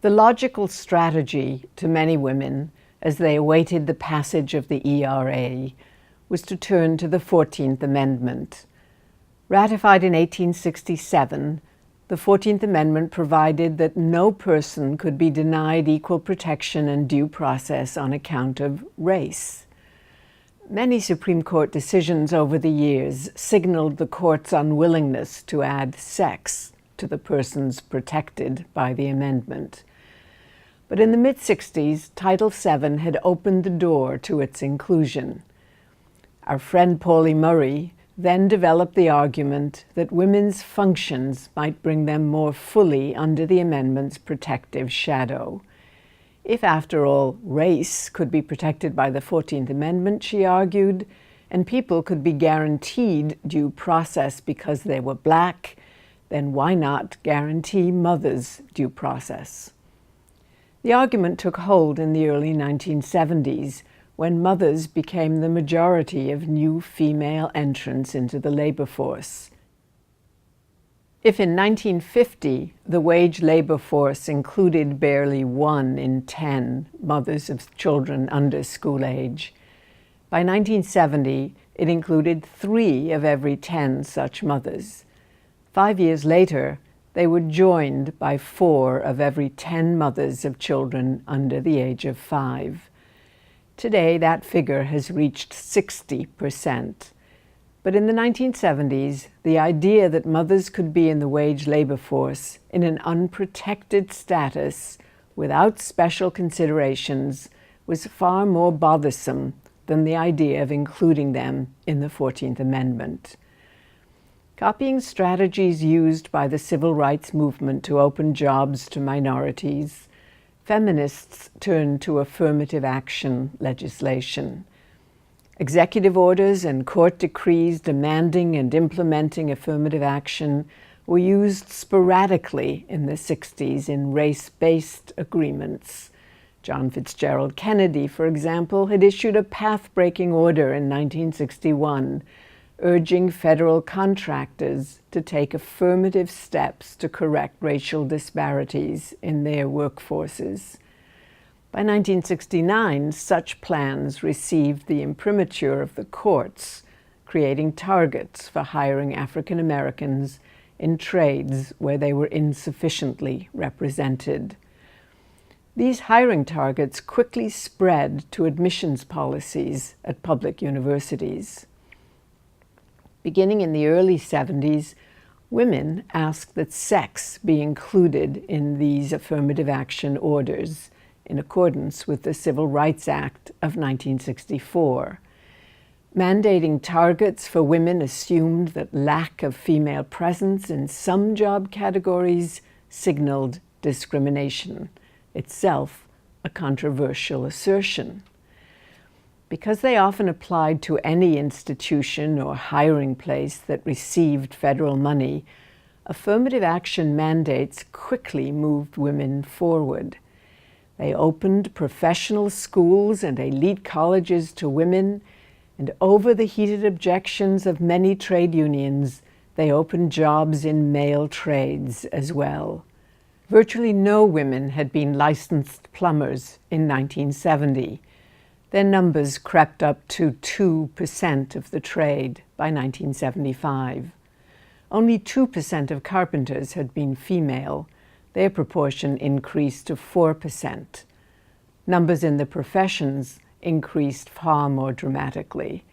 The logical strategy to many women, as they awaited the passage of the ERA, was to turn to the 14th Amendment. Ratified in 1867, the 14th Amendment provided that no person could be denied equal protection and due process on account of race. Many Supreme Court decisions over the years signaled the court's unwillingness to add sex to the persons protected by the amendment. But in the mid-60s, Title VII had opened the door to its inclusion. Our friend Pauli Murray then developed the argument that women's functions might bring them more fully under the amendment's protective shadow. If, after all, race could be protected by the 14th Amendment, she argued, and people could be guaranteed due process because they were Black, then why not guarantee mothers due process? The argument took hold in the early 1970s, when mothers became the majority of new female entrants into the labor force. If in 1950 the wage labor force included barely 1 in 10 mothers of children under school age, by 1970 it included 3 of every 10 such mothers. 5 years later, they were joined by 4 of every 10 mothers of children under the age of 5. Today, that figure has reached 60%. But in the 1970s, the idea that mothers could be in the wage labor force in an unprotected status without special considerations was far more bothersome than the idea of including them in the 14th Amendment. Copying strategies used by the civil rights movement to open jobs to minorities, feminists turned to affirmative action legislation. Executive orders and court decrees demanding and implementing affirmative action were used sporadically in the 60s in race-based agreements. John Fitzgerald Kennedy, for example, had issued a path-breaking order in 1961, urging federal contractors to take affirmative steps to correct racial disparities in their workforces. By 1969, such plans received the imprimatur of the courts, creating targets for hiring African Americans in trades where they were insufficiently represented. These hiring targets quickly spread to admissions policies at public universities. Beginning in the early 70s, women asked that sex be included in these affirmative action orders, in accordance with the Civil Rights Act of 1964. Mandating targets for women assumed that lack of female presence in some job categories signaled discrimination, itself a controversial assertion. Because they often applied to any institution or hiring place that received federal money, affirmative action mandates quickly moved women forward. They opened professional schools and elite colleges to women, and over the heated objections of many trade unions, they opened jobs in male trades as well. Virtually no women had been licensed plumbers in 1970. Their numbers crept up to 2% of the trade by 1975. Only 2% of carpenters had been female. Their proportion increased to 4%. Numbers in the professions increased far more dramatically.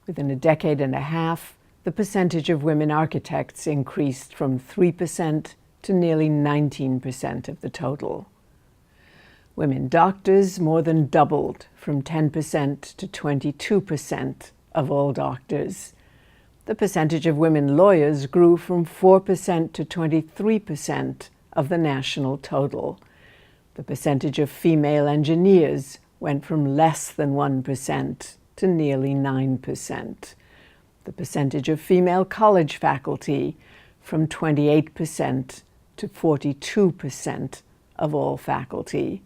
Within a decade and a half, the percentage of women architects increased from 3% to nearly 19% of the total. Women doctors more than doubled from 10% to 22% of all doctors. The percentage of women lawyers grew from 4% to 23% of the national total. The percentage of female engineers went from less than 1% to nearly 9%. The percentage of female college faculty from 28% to 42% of all faculty.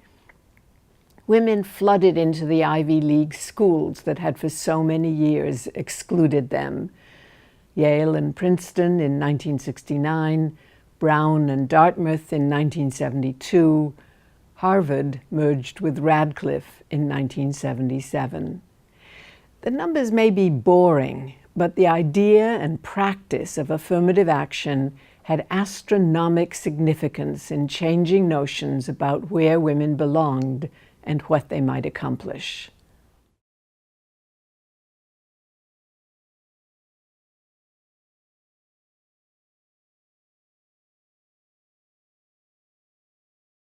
Women flooded into the Ivy League schools that had for so many years excluded them. Yale and Princeton in 1969, Brown and Dartmouth in 1972, Harvard merged with Radcliffe in 1977. The numbers may be boring, but the idea and practice of affirmative action had astronomical significance in changing notions about where women belonged and what they might accomplish.